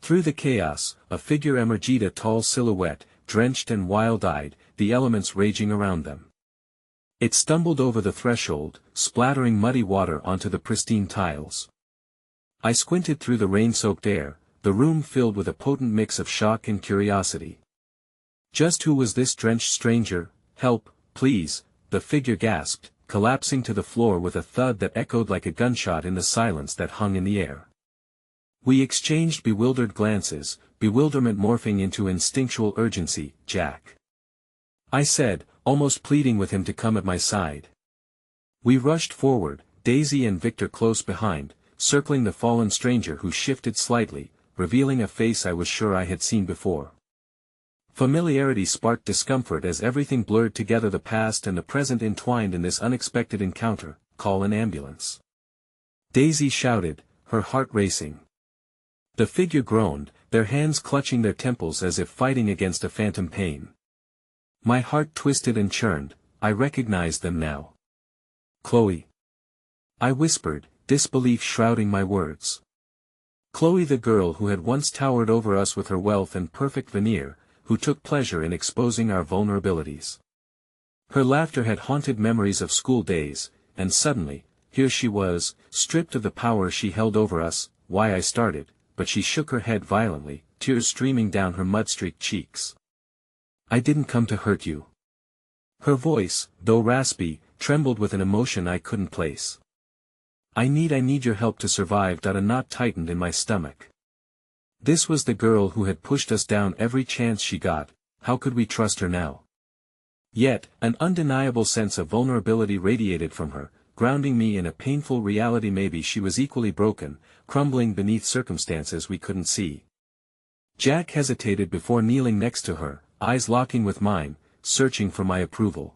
Through the chaos, a figure emerged, a tall silhouette, drenched and wild-eyed, the elements raging around them. It stumbled over the threshold, splattering muddy water onto the pristine tiles. I squinted through the rain-soaked air, the room filled with a potent mix of shock and curiosity. Just who was this drenched stranger? Help, please, the figure gasped, collapsing to the floor with a thud that echoed like a gunshot in the silence that hung in the air. We exchanged bewildered glances, bewilderment morphing into instinctual urgency. Jack, I said, almost pleading with him to come at my side. We rushed forward, Daisy and Victor close behind, circling the fallen stranger who shifted slightly, revealing a face I was sure I had seen before. Familiarity sparked discomfort as everything blurred together, the past and the present entwined in this unexpected encounter. Call an ambulance, Daisy shouted, her heart racing. The figure groaned, their hands clutching their temples as if fighting against a phantom pain. My heart twisted and churned. I recognized them now. Chloe, I whispered, disbelief shrouding my words. Chloe, the girl who had once towered over us with her wealth and perfect veneer, who took pleasure in exposing our vulnerabilities. Her laughter had haunted memories of school days, and suddenly, here she was, stripped of the power she held over us. Why, I started, but she shook her head violently, tears streaming down her mud-streaked cheeks. I didn't come to hurt you. Her voice, though raspy, trembled with an emotion I couldn't place. I need your help to survive. A knot tightened in my stomach. This was the girl who had pushed us down every chance she got. How could we trust her now? Yet, an undeniable sense of vulnerability radiated from her, grounding me in a painful reality. Maybe she was equally broken, crumbling beneath circumstances we couldn't see. Jack hesitated before kneeling next to her, eyes locking with mine, searching for my approval.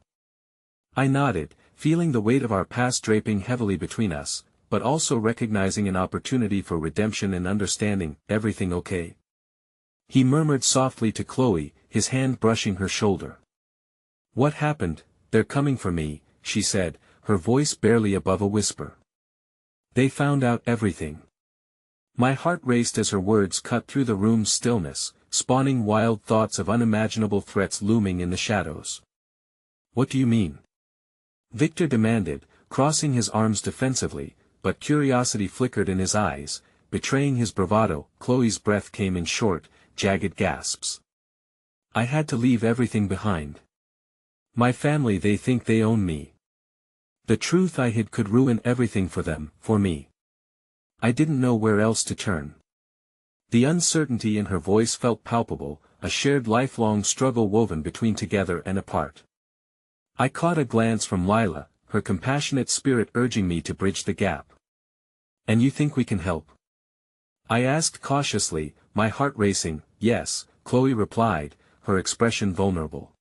I nodded, feeling the weight of our past draping heavily between us, but also recognizing an opportunity for redemption and understanding. Everything okay? He murmured softly to Chloe, his hand brushing her shoulder. What happened? They're coming for me, she said, her voice barely above a whisper. They found out everything. My heart raced as her words cut through the room's stillness, spawning wild thoughts of unimaginable threats looming in the shadows. What do you mean? Victor demanded, crossing his arms defensively, but curiosity flickered in his eyes, betraying his bravado. Chloe's breath came in short, jagged gasps. I had to leave everything behind. My family, they think they own me. The truth I hid could ruin everything for them, for me. I didn't know where else to turn. The uncertainty in her voice felt palpable, a shared lifelong struggle woven between together and apart. I caught a glance from Lila, her compassionate spirit urging me to bridge the gap. And you think we can help? I asked cautiously, my heart racing. Yes, Chloe replied, her expression vulnerable.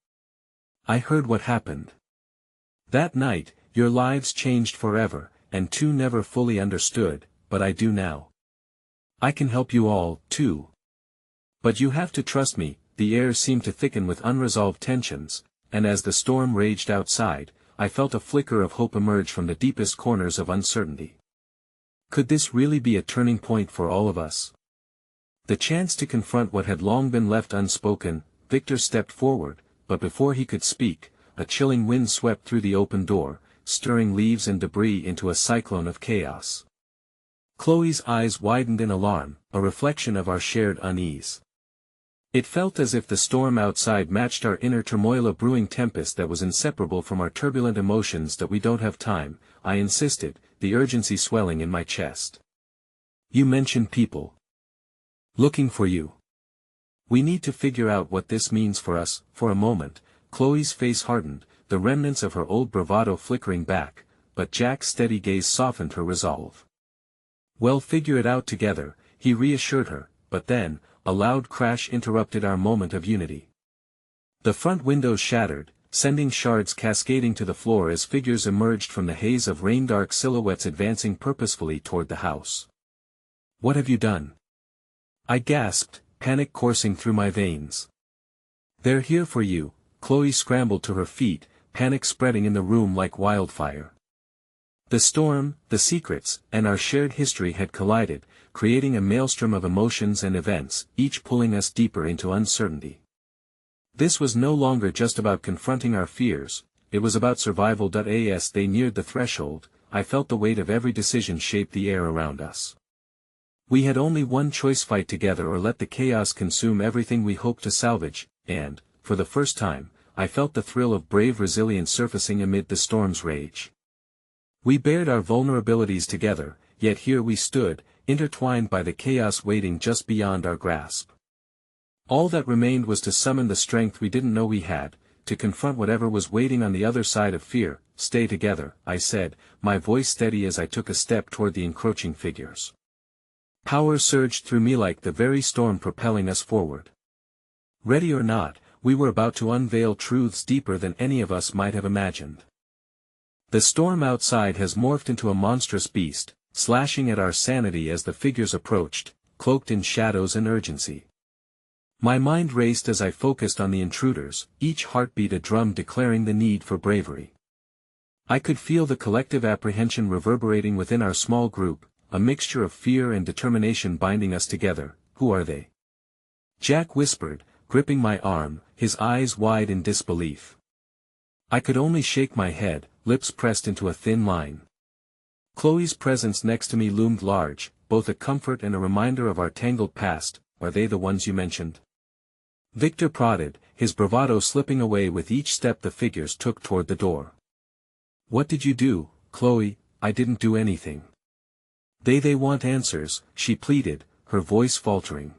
I heard what happened. That night, your lives changed forever, and two never fully understood, but I do now. I can help you all, too. But you have to trust me. The air seemed to thicken with unresolved tensions, and as the storm raged outside, I felt a flicker of hope emerge from the deepest corners of uncertainty. Could this really be a turning point for all of us? The chance to confront what had long been left unspoken. Victor stepped forward, but before he could speak, a chilling wind swept through the open door, stirring leaves and debris into a cyclone of chaos. Chloe's eyes widened in alarm, a reflection of our shared unease. It felt as if the storm outside matched our inner turmoil, a brewing tempest that was inseparable from our turbulent emotions. That we don't have time, I insisted, the urgency swelling in my chest. You mentioned people looking for you. We need to figure out what this means for us. For a moment, Chloe's face hardened, the remnants of her old bravado flickering back, but Jack's steady gaze softened her resolve. We'll figure it out together, he reassured her, but then, a loud crash interrupted our moment of unity. The front windows shattered, sending shards cascading to the floor as figures emerged from the haze of rain, dark silhouettes advancing purposefully toward the house. What have you done? I gasped, panic coursing through my veins. They're here for you. Chloe scrambled to her feet, panic spreading in the room like wildfire. The storm, the secrets, and our shared history had collided, creating a maelstrom of emotions and events, each pulling us deeper into uncertainty. This was no longer just about confronting our fears, it was about survival. As they neared the threshold, I felt the weight of every decision shape the air around us. We had only one choice: fight together or let the chaos consume everything we hoped to salvage, and, for the first time, I felt the thrill of brave resilience surfacing amid the storm's rage. We bared our vulnerabilities together, yet here we stood, intertwined by the chaos waiting just beyond our grasp. All that remained was to summon the strength we didn't know we had, to confront whatever was waiting on the other side of fear. Stay together, I said, my voice steady as I took a step toward the encroaching figures. Power surged through me like the very storm propelling us forward. Ready or not, we were about to unveil truths deeper than any of us might have imagined. The storm outside has morphed into a monstrous beast, slashing at our sanity as the figures approached, cloaked in shadows and urgency. My mind raced as I focused on the intruders, each heartbeat a drum declaring the need for bravery. I could feel the collective apprehension reverberating within our small group, a mixture of fear and determination binding us together. Who are they? Jack whispered, gripping my arm, his eyes wide in disbelief. I could only shake my head, lips pressed into a thin line. Chloe's presence next to me loomed large, both a comfort and a reminder of our tangled past. Are they the ones you mentioned? Victor prodded, his bravado slipping away with each step the figures took toward the door. What did you do, Chloe? I didn't do anything. They want answers, she pleaded, her voice faltering.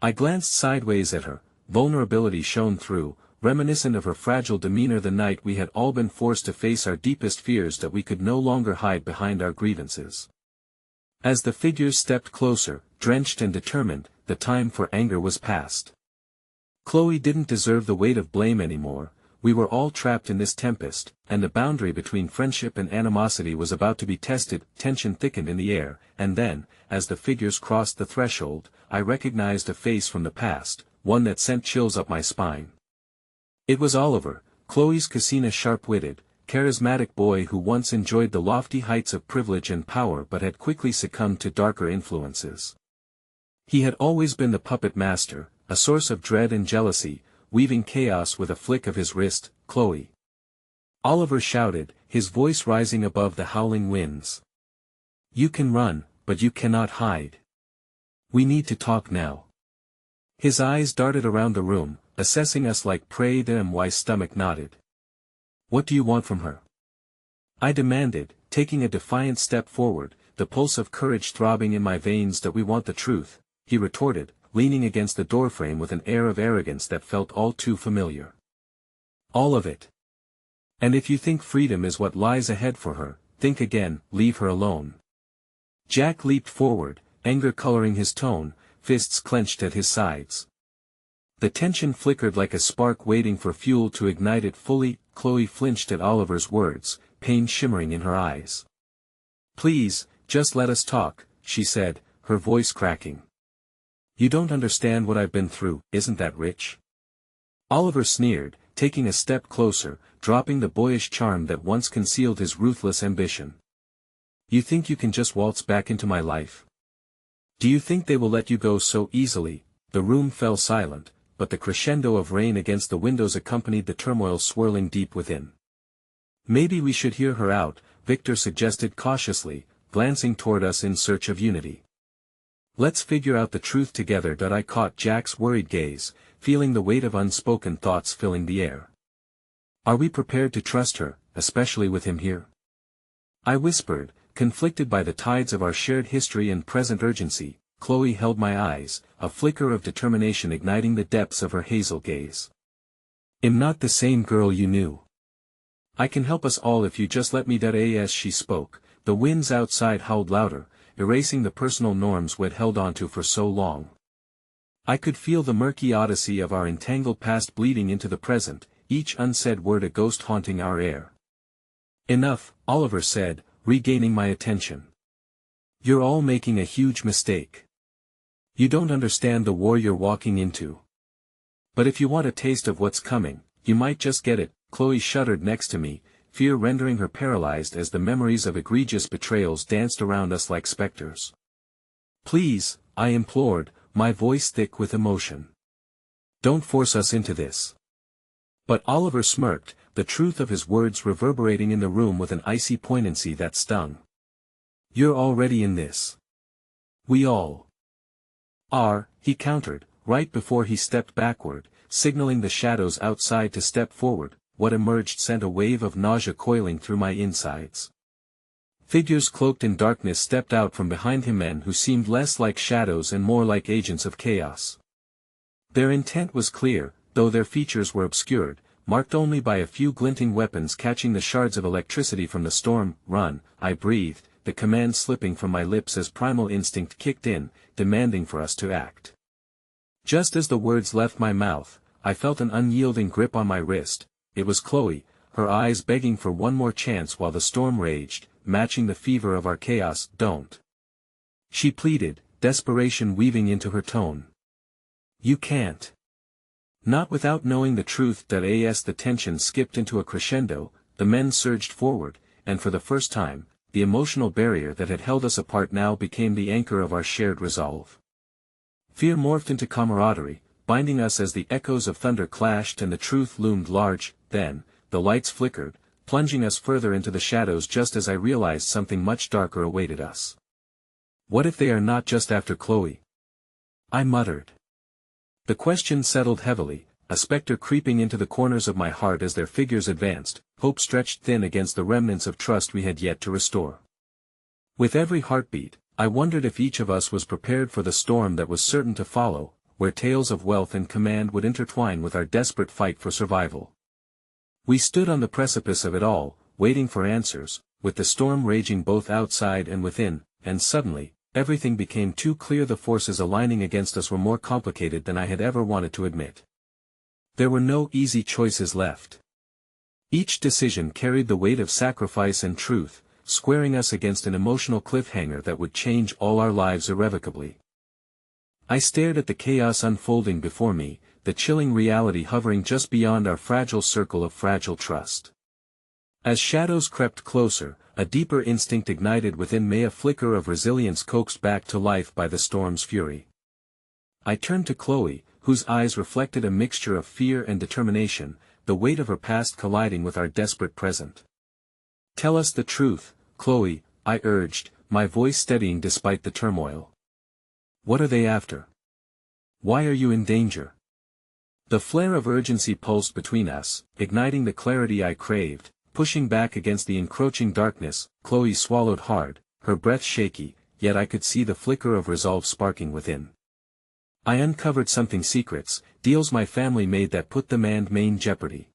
I glanced sideways at her, vulnerability shone through, reminiscent of her fragile demeanor the night we had all been forced to face our deepest fears that we could no longer hide behind our grievances. As the figures stepped closer, drenched and determined, the time for anger was past. Chloe didn't deserve the weight of blame anymore. We were all trapped in this tempest, and the boundary between friendship and animosity was about to be tested. Tension thickened in the air, and then, as the figures crossed the threshold, I recognized a face from the past, one that sent chills up my spine. It was Oliver, Chloe's Cassina sharp-witted, charismatic boy who once enjoyed the lofty heights of privilege and power but had quickly succumbed to darker influences. He had always been the puppet master, a source of dread and jealousy, weaving chaos with a flick of his wrist. Chloe! Oliver shouted, his voice rising above the howling winds. You can run, but you cannot hide. We need to talk now. His eyes darted around the room, assessing us like prey. My stomach nodded. What do you want from her? I demanded, taking a defiant step forward, the pulse of courage throbbing in my veins. That we want the truth, he retorted, leaning against the doorframe with an air of arrogance that felt all too familiar. All of it. And if you think freedom is what lies ahead for her, think again. Leave her alone. Jack leaped forward, anger coloring his tone, fists clenched at his sides. The tension flickered like a spark waiting for fuel to ignite it fully. Chloe flinched at Oliver's words, pain shimmering in her eyes. Please, just let us talk, she said, her voice cracking. You don't understand what I've been through, isn't that rich? Oliver sneered, taking a step closer, dropping the boyish charm that once concealed his ruthless ambition. You think you can just waltz back into my life? Do you think they will let you go so easily? The room fell silent, but the crescendo of rain against the windows accompanied the turmoil swirling deep within. Maybe we should hear her out, Victor suggested cautiously, glancing toward us in search of unity. Let's figure out the truth together. I caught Jack's worried gaze, feeling the weight of unspoken thoughts filling the air. Are we prepared to trust her, especially with him here? I whispered, conflicted by the tides of our shared history and present urgency. Chloe held my eyes, a flicker of determination igniting the depths of her hazel gaze. I'm not the same girl you knew. I can help us all if you just let me. As she spoke, the winds outside howled louder, erasing the personal norms we'd held onto for so long. I could feel the murky odyssey of our entangled past bleeding into the present, each unsaid word a ghost haunting our air. Enough, Oliver said, regaining my attention. You're all making a huge mistake. You don't understand the war you're walking into. But if you want a taste of what's coming, you might just get it. Chloe shuddered next to me, fear rendering her paralyzed as the memories of egregious betrayals danced around us like specters. Please, I implored, my voice thick with emotion. Don't force us into this. But Oliver smirked, the truth of his words reverberating in the room with an icy poignancy that stung. You're already in this. We all are, he countered, right before he stepped backward, signaling the shadows outside to step forward. What emerged sent a wave of nausea coiling through my insides. Figures cloaked in darkness stepped out from behind him, men who seemed less like shadows and more like agents of chaos. Their intent was clear, though their features were obscured, marked only by a few glinting weapons catching the shards of electricity from the storm. Run, I breathed, the command slipping from my lips as primal instinct kicked in, demanding for us to act. Just as the words left my mouth, I felt an unyielding grip on my wrist. It was Chloe, her eyes begging for one more chance while the storm raged, matching the fever of our chaos. Don't. She pleaded, desperation weaving into her tone. You can't. Not without knowing the truth. As the tension skipped into a crescendo, the men surged forward, and for the first time, the emotional barrier that had held us apart now became the anchor of our shared resolve. Fear morphed into camaraderie, binding us as the echoes of thunder clashed and the truth loomed large. Then, the lights flickered, plunging us further into the shadows just as I realized something much darker awaited us. What if they are not just after Chloe? I muttered. The question settled heavily, a specter creeping into the corners of my heart as their figures advanced, hope stretched thin against the remnants of trust we had yet to restore. With every heartbeat, I wondered if each of us was prepared for the storm that was certain to follow, where tales of wealth and command would intertwine with our desperate fight for survival. We stood on the precipice of it all, waiting for answers, with the storm raging both outside and within, and suddenly, everything became too clear. The forces aligning against us were more complicated than I had ever wanted to admit. There were no easy choices left. Each decision carried the weight of sacrifice and truth, squaring us against an emotional cliffhanger that would change all our lives irrevocably. I stared at the chaos unfolding before me, the chilling reality hovering just beyond our fragile circle of fragile trust. As shadows crept closer, a deeper instinct ignited within me, a flicker of resilience coaxed back to life by the storm's fury. I turned to Chloe, whose eyes reflected a mixture of fear and determination, the weight of her past colliding with our desperate present. Tell us the truth, Chloe, I urged, my voice steadying despite the turmoil. What are they after? Why are you in danger? The flare of urgency pulsed between us, igniting the clarity I craved, pushing back against the encroaching darkness. Chloe swallowed hard, her breath shaky, yet I could see the flicker of resolve sparking within. I uncovered something: secrets, deals my family made that put them and me in jeopardy.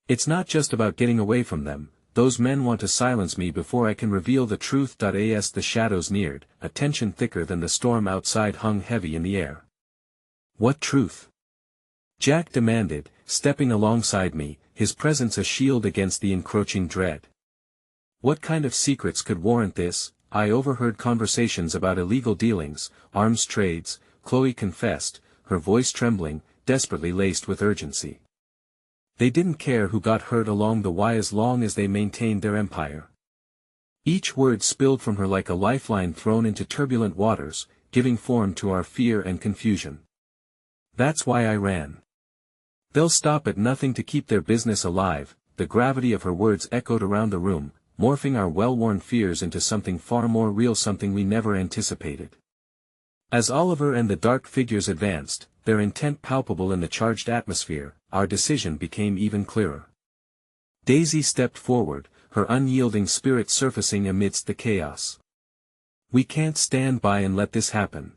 It's not just about getting away from them, those men want to silence me before I can reveal the truth. As the shadows neared, a tension thicker than the storm outside hung heavy in the air. What truth? Jack demanded, stepping alongside me, his presence a shield against the encroaching dread. What kind of secrets could warrant this? I overheard conversations about illegal dealings, arms trades, Chloe confessed, her voice trembling, desperately laced with urgency. They didn't care who got hurt along the way as long as they maintained their empire. Each word spilled from her like a lifeline thrown into turbulent waters, giving form to our fear and confusion. That's why I ran. They'll stop at nothing to keep their business alive. The gravity of her words echoed around the room, morphing our well-worn fears into something far more real, something we never anticipated. As Oliver and the dark figures advanced, their intent palpable in the charged atmosphere, our decision became even clearer. Daisy stepped forward, her unyielding spirit surfacing amidst the chaos. We can't stand by and let this happen.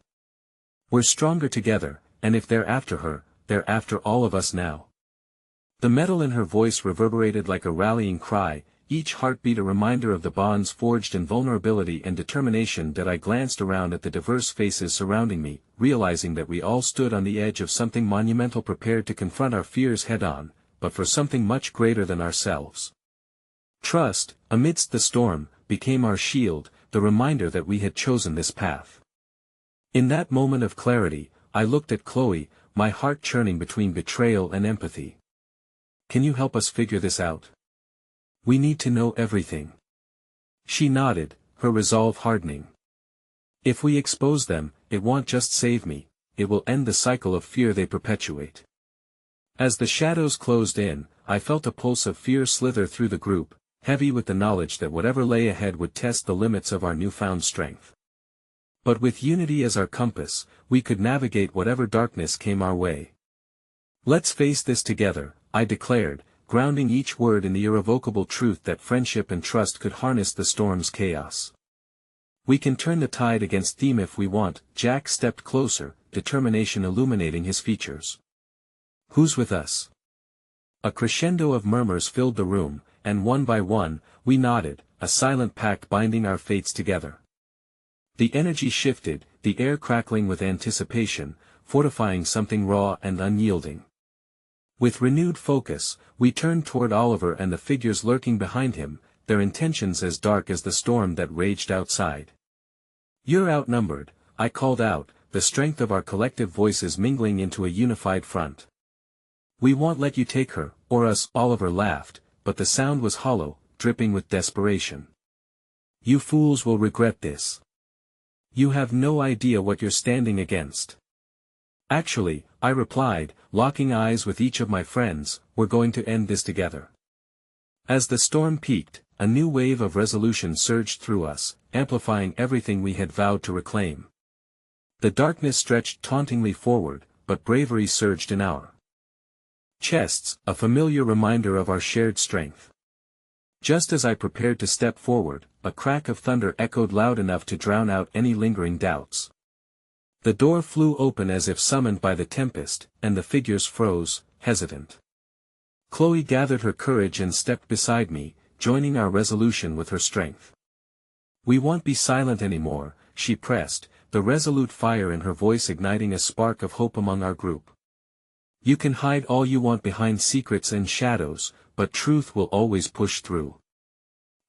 We're stronger together, and if they're after her, they're after all of us now. The metal in her voice reverberated like a rallying cry, each heartbeat a reminder of the bonds forged in vulnerability and determination. I glanced around at the diverse faces surrounding me, realizing that we all stood on the edge of something monumental, prepared to confront our fears head-on, but for something much greater than ourselves. Trust, amidst the storm, became our shield, the reminder that we had chosen this path. In that moment of clarity, I looked at Chloe, my heart churning between betrayal and empathy. Can you help us figure this out? We need to know everything. She nodded, her resolve hardening. If we expose them, it won't just save me, it will end the cycle of fear they perpetuate. As the shadows closed in, I felt a pulse of fear slither through the group, heavy with the knowledge that whatever lay ahead would test the limits of our newfound strength. But with unity as our compass, we could navigate whatever darkness came our way. "Let's face this together," I declared, grounding each word in the irrevocable truth that friendship and trust could harness the storm's chaos. "We can turn the tide against them if we want." Jack stepped closer, determination illuminating his features. "Who's with us?" A crescendo of murmurs filled the room, and one by one, we nodded, a silent pact binding our fates together. The energy shifted, the air crackling with anticipation, fortifying something raw and unyielding. With renewed focus, we turned toward Oliver and the figures lurking behind him, their intentions as dark as the storm that raged outside. "You're outnumbered," I called out, the strength of our collective voices mingling into a unified front. "We won't let you take her, or us." Oliver laughed, but the sound was hollow, dripping with desperation. "You fools will regret this. You have no idea what you're standing against." "Actually," I replied, locking eyes with each of my friends, "we're going to end this together." As the storm peaked, a new wave of resolution surged through us, amplifying everything we had vowed to reclaim. The darkness stretched tauntingly forward, but bravery surged in our chests, a familiar reminder of our shared strength. Just as I prepared to step forward, a crack of thunder echoed loud enough to drown out any lingering doubts. The door flew open as if summoned by the tempest, and the figures froze, hesitant. Chloe gathered her courage and stepped beside me, joining our resolution with her strength. "We won't be silent anymore," she pressed, the resolute fire in her voice igniting a spark of hope among our group. "You can hide all you want behind secrets and shadows, but truth will always push through."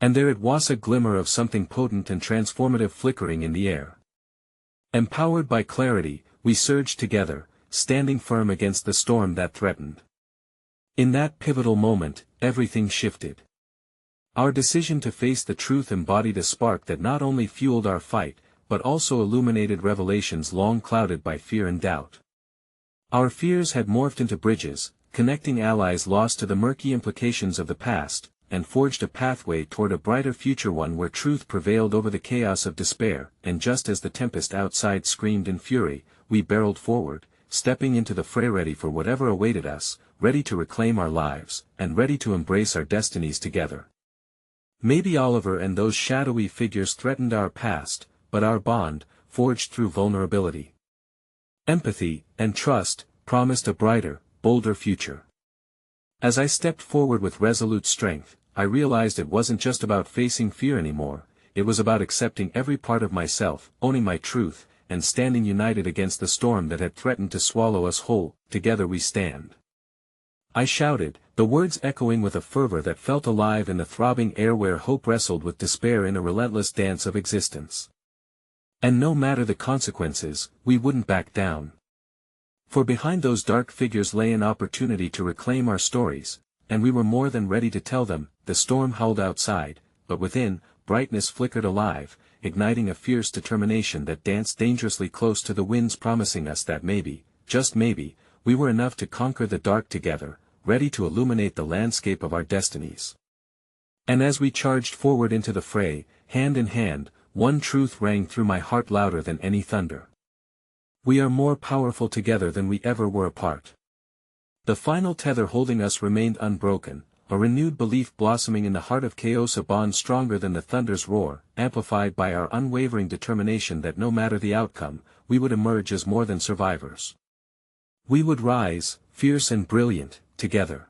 And there it was, a glimmer of something potent and transformative flickering in the air. Empowered by clarity, we surged together, standing firm against the storm that threatened. In that pivotal moment, everything shifted. Our decision to face the truth embodied a spark that not only fueled our fight, but also illuminated revelations long clouded by fear and doubt. Our fears had morphed into bridges, connecting allies lost to the murky implications of the past, and forged a pathway toward a brighter future, one where truth prevailed over the chaos of despair. And just as the tempest outside screamed in fury, we barreled forward, stepping into the fray ready for whatever awaited us, ready to reclaim our lives, and ready to embrace our destinies together. Maybe Oliver and those shadowy figures threatened our past, but our bond, forged through vulnerability, empathy, and trust, promised a brighter, bolder future. As I stepped forward with resolute strength, I realized it wasn't just about facing fear anymore, it was about accepting every part of myself, owning my truth, and standing united against the storm that had threatened to swallow us whole. "Together we stand," I shouted, the words echoing with a fervor that felt alive in the throbbing air where hope wrestled with despair in a relentless dance of existence. And no matter the consequences, we wouldn't back down. For behind those dark figures lay an opportunity to reclaim our stories, and we were more than ready to tell them. The storm howled outside, but within, brightness flickered alive, igniting a fierce determination that danced dangerously close to the winds, promising us that maybe, just maybe, we were enough to conquer the dark together, ready to illuminate the landscape of our destinies. And as we charged forward into the fray, hand in hand, one truth rang through my heart louder than any thunder. We are more powerful together than we ever were apart. The final tether holding us remained unbroken, a renewed belief blossoming in the heart of chaos, a bond stronger than the thunder's roar, amplified by our unwavering determination that no matter the outcome, we would emerge as more than survivors. We would rise, fierce and brilliant, together.